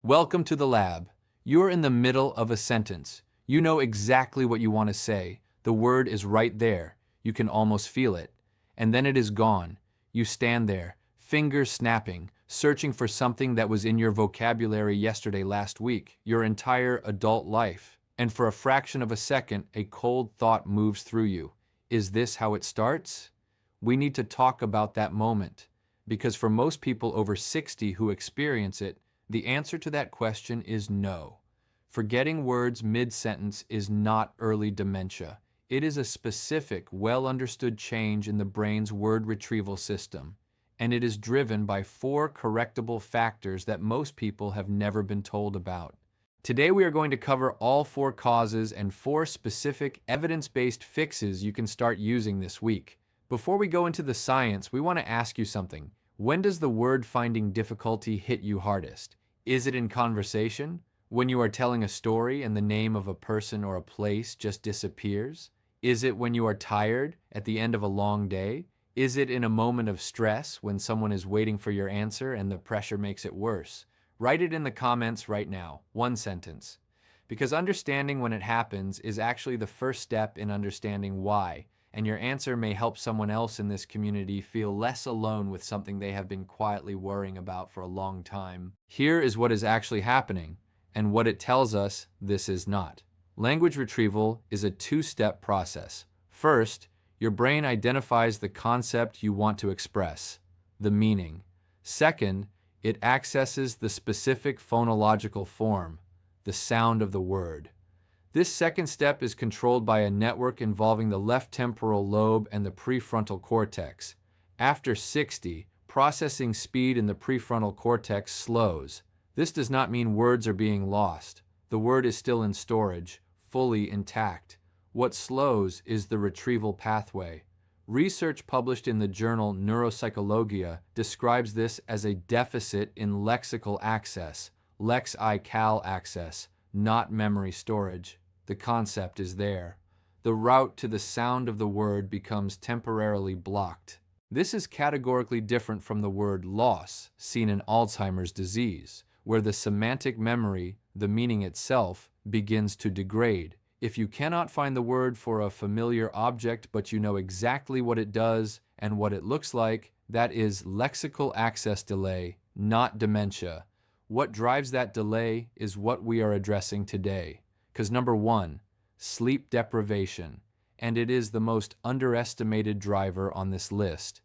Welcome to the lab. You're in the middle of a sentence. You know exactly what you want to say. The word is right there. You can almost feel it. And then it is gone. You stand there, fingers snapping, searching for something that was in your vocabulary yesterday, last week, your entire adult life. And for a fraction of a second, a cold thought moves through you. Is this how it starts? We need to talk about that moment, because for most people over 60 who experience it, the answer to that question is no. Forgetting words mid-sentence is not early dementia. It is a specific, well-understood change in the brain's word retrieval system, and it is driven by 4 correctable factors that most people have never been told about. Today we are going to cover all 4 causes and 4 specific evidence-based fixes you can start using this week. Before we go into the science, we want to ask you something. When does the word-finding difficulty hit you hardest? Is it in conversation? When you are telling a story and the name of a person or a place just disappears? Is it when you are tired at the end of a long day? Is it in a moment of stress when someone is waiting for your answer and the pressure makes it worse? Write it in the comments right now, 1 sentence. Because understanding when it happens is actually the first step in understanding why, and your answer may help someone else in this community feel less alone with something they have been quietly worrying about for a long time. Here is what is actually happening, and what it tells us this is not. Language retrieval is a 2-step process. First, your brain identifies the concept you want to express, the meaning. Second, it accesses the specific phonological form, the sound of the word. This second step is controlled by a network involving the left temporal lobe and the prefrontal cortex. After 60, processing speed in the prefrontal cortex slows. This does not mean words are being lost. The word is still in storage, fully intact. What slows is the retrieval pathway. Research published in the journal Neuropsychologia describes this as a deficit in lexical access, lexical access, not memory storage. The concept is there. The route to the sound of the word becomes temporarily blocked. This is categorically different from the word loss, seen in Alzheimer's disease, where the semantic memory, the meaning itself, begins to degrade. If you cannot find the word for a familiar object but you know exactly what it does and what it looks like, that is lexical access delay, not dementia. What drives that delay is what we are addressing today. Because number 1, sleep deprivation, and it is the most underestimated driver on this list.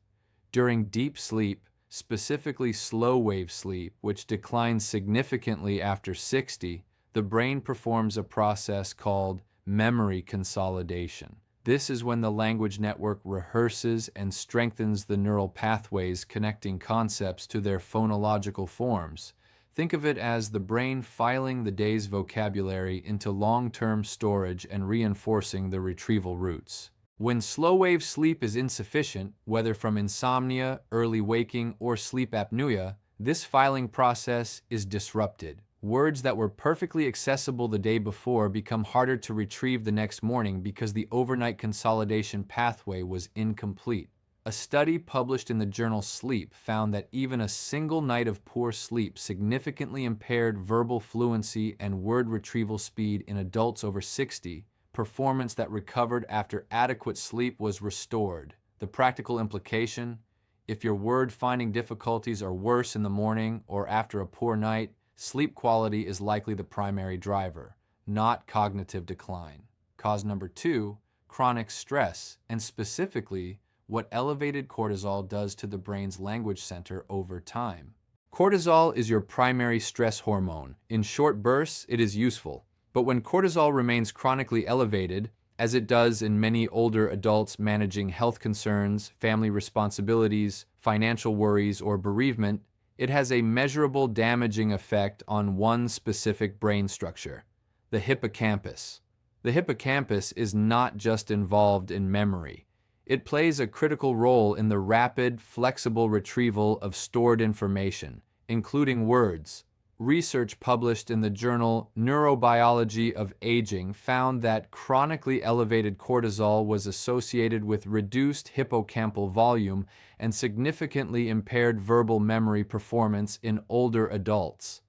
During deep sleep, specifically slow-wave sleep, which declines significantly after 60, the brain performs a process called memory consolidation. This is when the language network rehearses and strengthens the neural pathways connecting concepts to their phonological forms. Think of it as the brain filing the day's vocabulary into long-term storage and reinforcing the retrieval routes. When slow-wave sleep is insufficient, whether from insomnia, early waking, or sleep apnea, this filing process is disrupted. Words that were perfectly accessible the day before become harder to retrieve the next morning because the overnight consolidation pathway was incomplete. A study published in the journal Sleep found that even a single night of poor sleep significantly impaired verbal fluency and word retrieval speed in adults over 60. Performance that recovered after adequate sleep was restored. The practical implication: if your word-finding difficulties are worse in the morning or after a poor night, sleep quality is likely the primary driver, not cognitive decline. Cause number 2, chronic stress, and specifically, what elevated cortisol does to the brain's language center over time. Cortisol is your primary stress hormone. In short bursts, it is useful. But when cortisol remains chronically elevated, as it does in many older adults managing health concerns, family responsibilities, financial worries, or bereavement, it has a measurable damaging effect on one specific brain structure, the hippocampus. The hippocampus is not just involved in memory. It plays a critical role in the rapid, flexible retrieval of stored information, including words. Research published in the journal Neurobiology of Aging found that chronically elevated cortisol was associated with reduced hippocampal volume and significantly impaired verbal memory performance in older adults.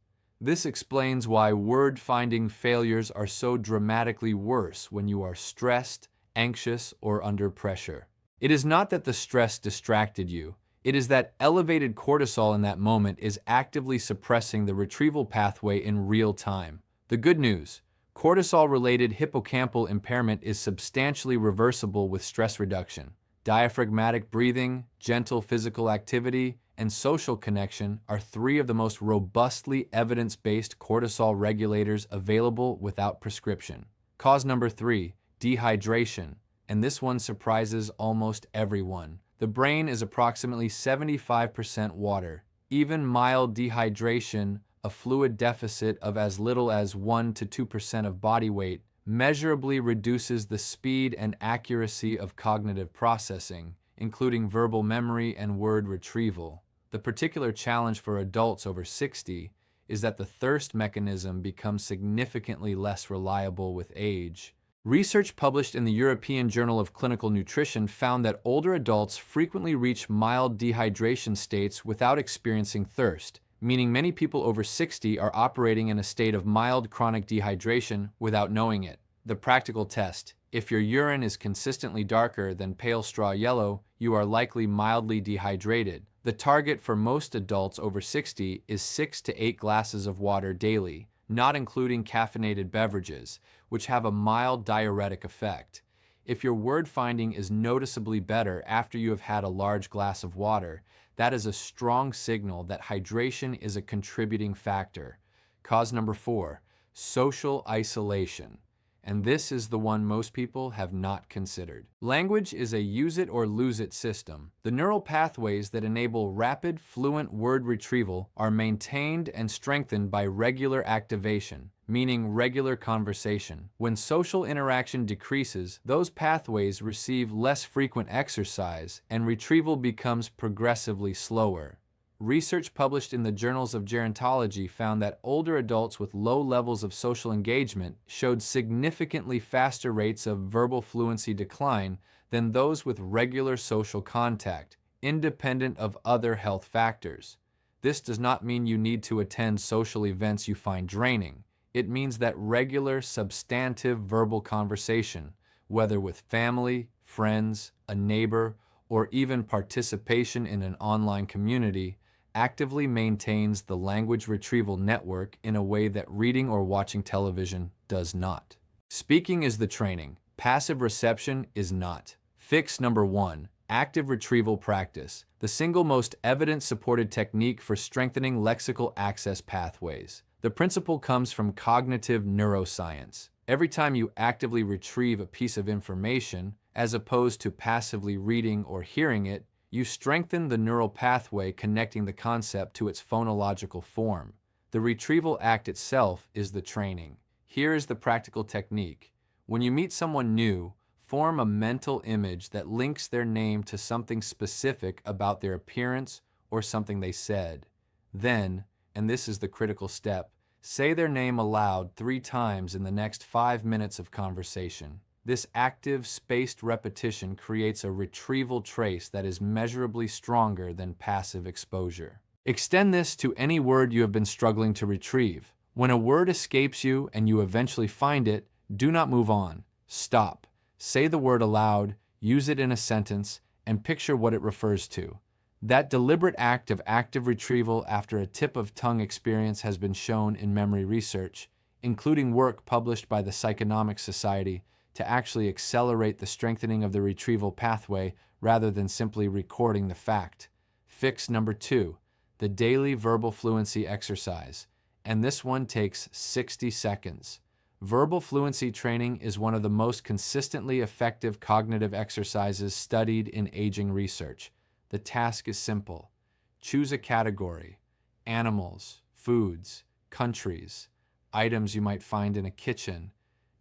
This explains why word-finding failures are so dramatically worse when you are stressed, anxious, or under pressure. It is not that the stress distracted you. It is that elevated cortisol in that moment is actively suppressing the retrieval pathway in real time. The good news: cortisol-related hippocampal impairment is substantially reversible with stress reduction. Diaphragmatic breathing, gentle physical activity, and social connection are three of the most robustly evidence-based cortisol regulators available without prescription. Cause number 3, dehydration. And this one surprises almost everyone. The brain is approximately 75% water. Even mild dehydration, a fluid deficit of as little as 1 to 2% of body weight, measurably reduces the speed and accuracy of cognitive processing, including verbal memory and word retrieval. The particular challenge for adults over 60 is that the thirst mechanism becomes significantly less reliable with age. Research published in the European Journal of Clinical Nutrition found that older adults frequently reach mild dehydration states without experiencing thirst, meaning many people over 60 are operating in a state of mild chronic dehydration without knowing it. The practical test: if your urine is consistently darker than pale straw yellow, you are likely mildly dehydrated. The target for most adults over 60 is 6 to 8 glasses of water daily, not including caffeinated beverages, which have a mild diuretic effect. If your word finding is noticeably better after you have had a large glass of water, that is a strong signal that hydration is a contributing factor. Cause number 4, social isolation. And this is the one most people have not considered. Language is a use-it-or-lose-it system. The neural pathways that enable rapid, fluent word retrieval are maintained and strengthened by regular activation, meaning regular conversation. When social interaction decreases, those pathways receive less frequent exercise, and retrieval becomes progressively slower. Research published in the journals of gerontology found that older adults with low levels of social engagement showed significantly faster rates of verbal fluency decline than those with regular social contact, independent of other health factors. This does not mean you need to attend social events you find draining. It means that regular, substantive verbal conversation, whether with family, friends, a neighbor, or even participation in an online community, actively maintains the language retrieval network in a way that reading or watching television does not. Speaking is the training. Passive reception is not. Fix number 1, active retrieval practice, the single most evidence-supported technique for strengthening lexical access pathways. The principle comes from cognitive neuroscience. Every time you actively retrieve a piece of information, as opposed to passively reading or hearing it, you strengthen the neural pathway connecting the concept to its phonological form. The retrieval act itself is the training. Here is the practical technique. When you meet someone new, form a mental image that links their name to something specific about their appearance or something they said. Then, and this is the critical step, say their name aloud 3 times in the next 5 minutes of conversation. This active, spaced repetition creates a retrieval trace that is measurably stronger than passive exposure. Extend this to any word you have been struggling to retrieve. When a word escapes you and you eventually find it, do not move on. Stop. Say the word aloud, use it in a sentence, and picture what it refers to. That deliberate act of active retrieval after a tip-of-tongue experience has been shown in memory research, including work published by the Psychonomic Society, to actually accelerate the strengthening of the retrieval pathway rather than simply recording the fact. Fix number 2, the daily verbal fluency exercise. And this one takes 60 seconds. Verbal fluency training is one of the most consistently effective cognitive exercises studied in aging research. The task is simple. Choose a category: animals, foods, countries, items you might find in a kitchen,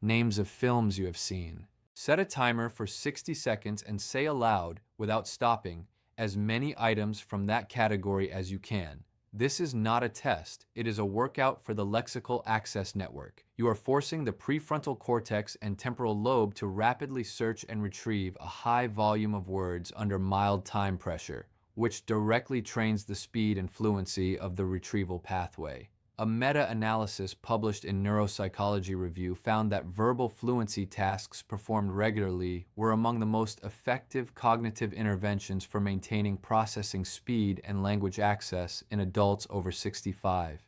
names of films you have seen. Set a timer for 60 seconds and say aloud, without stopping, as many items from that category as you can. This is not a test. It is a workout for the lexical access network. You are forcing the prefrontal cortex and temporal lobe to rapidly search and retrieve a high volume of words under mild time pressure, which directly trains the speed and fluency of the retrieval pathway. A meta-analysis published in Neuropsychology Review found that verbal fluency tasks performed regularly were among the most effective cognitive interventions for maintaining processing speed and language access in adults over 65.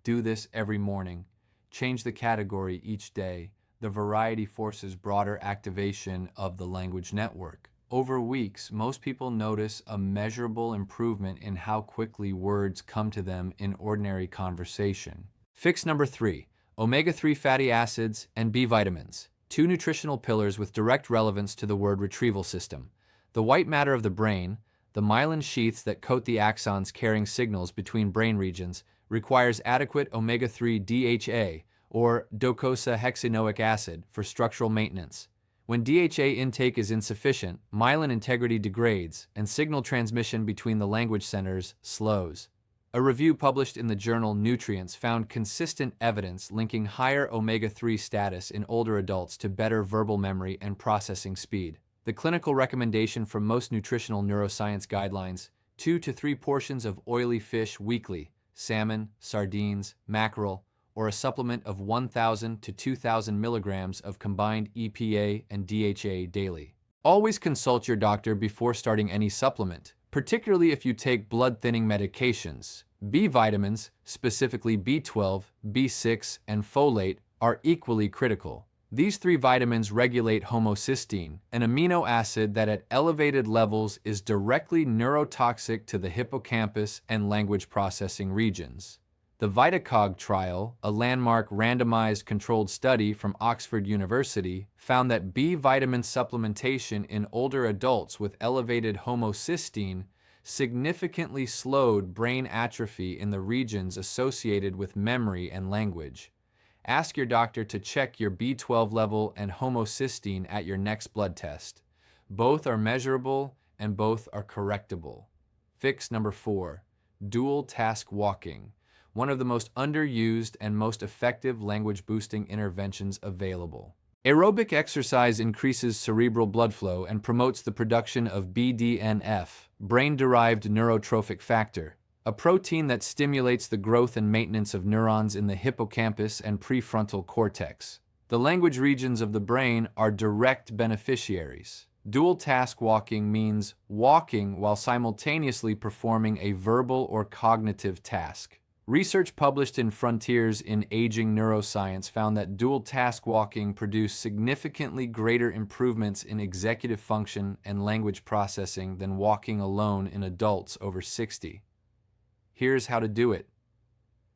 Do this every morning. Change the category each day. The variety forces broader activation of the language network. Over weeks, most people notice a measurable improvement in how quickly words come to them in ordinary conversation. Fix number 3, omega-3 fatty acids and B vitamins, two nutritional pillars with direct relevance to the word retrieval system. The white matter of the brain, the myelin sheaths that coat the axons carrying signals between brain regions, requires adequate omega-3 DHA, or docosahexaenoic acid, for structural maintenance. When DHA intake is insufficient, myelin integrity degrades and signal transmission between the language centers slows. A review published in the journal Nutrients found consistent evidence linking higher omega-3 status in older adults to better verbal memory and processing speed. The clinical recommendation from most nutritional neuroscience guidelines: 2 to 3 portions of oily fish weekly, salmon, sardines, mackerel, or a supplement of 1,000 to 2,000 milligrams of combined EPA and DHA daily. Always consult your doctor before starting any supplement, particularly if you take blood-thinning medications. B vitamins, specifically B12, B6, and folate, are equally critical. These 3 vitamins regulate homocysteine, an amino acid that at elevated levels is directly neurotoxic to the hippocampus and language processing regions. The VitaCog trial, a landmark randomized controlled study from Oxford University, found that B vitamin supplementation in older adults with elevated homocysteine significantly slowed brain atrophy in the regions associated with memory and language. Ask your doctor to check your B12 level and homocysteine at your next blood test. Both are measurable and both are correctable. Fix number 4, dual task walking. One of the most underused and most effective language-boosting interventions available. Aerobic exercise increases cerebral blood flow and promotes the production of BDNF, brain-derived neurotrophic factor, a protein that stimulates the growth and maintenance of neurons in the hippocampus and prefrontal cortex. The language regions of the brain are direct beneficiaries. Dual task walking means walking while simultaneously performing a verbal or cognitive task. Research published in Frontiers in Aging Neuroscience found that dual task walking produced significantly greater improvements in executive function and language processing than walking alone in adults over 60. Here's how to do it.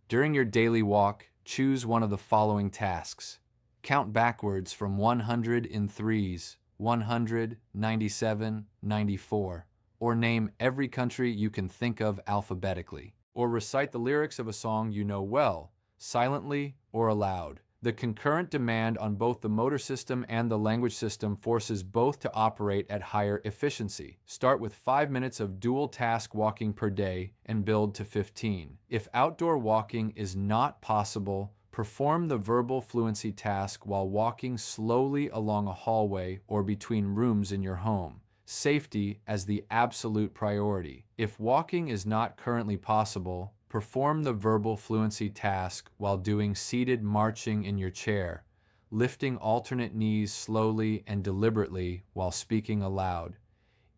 During your daily walk, choose one of the following tasks. Count backwards from 100 in threes, 100, 97, 94, or name every country you can think of alphabetically. Or recite the lyrics of a song you know well, silently or aloud. The concurrent demand on both the motor system and the language system forces both to operate at higher efficiency. Start with 5 minutes of dual task walking per day and build to 15. If outdoor walking is not possible, perform the verbal fluency task while walking slowly along a hallway or between rooms in your home. Safety as the absolute priority. If walking is not currently possible, perform the verbal fluency task while doing seated marching in your chair, lifting alternate knees slowly and deliberately while speaking aloud.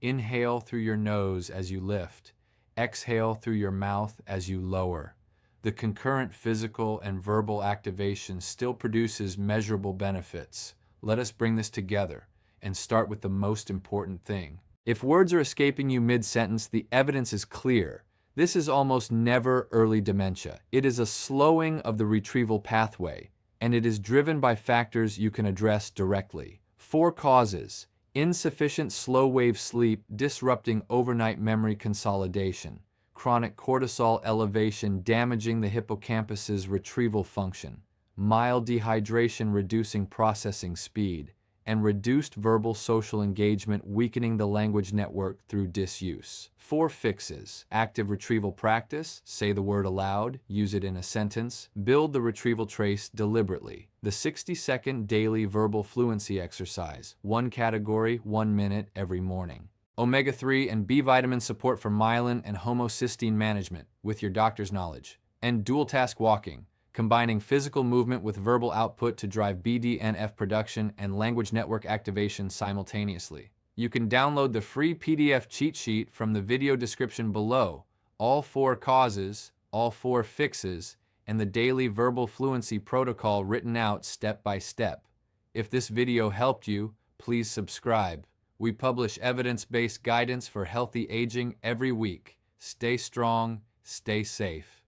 Inhale through your nose as you lift. Exhale through your mouth as you lower. The concurrent physical and verbal activation still produces measurable benefits. Let us bring this together and start with the most important thing. If words are escaping you mid-sentence, the evidence is clear. This is almost never early dementia. It is a slowing of the retrieval pathway, and it is driven by factors you can address directly. 4 causes: insufficient slow-wave sleep disrupting overnight memory consolidation, chronic cortisol elevation damaging the hippocampus's retrieval function, mild dehydration reducing processing speed, and reduced verbal social engagement weakening the language network through disuse. 4 fixes: active retrieval practice, say the word aloud, use it in a sentence, build the retrieval trace deliberately. The 60-second daily verbal fluency exercise, 1 category, 1 minute every morning. Omega-3 and B vitamin support for myelin and homocysteine management with your doctor's knowledge. and dual-task walking, combining physical movement with verbal output to drive BDNF production and language network activation simultaneously. You can download the free PDF cheat sheet from the video description below, all 4 causes, all 4 fixes, and the daily verbal fluency protocol written out step by step. If this video helped you, please subscribe. We publish evidence-based guidance for healthy aging every week. Stay strong, stay safe.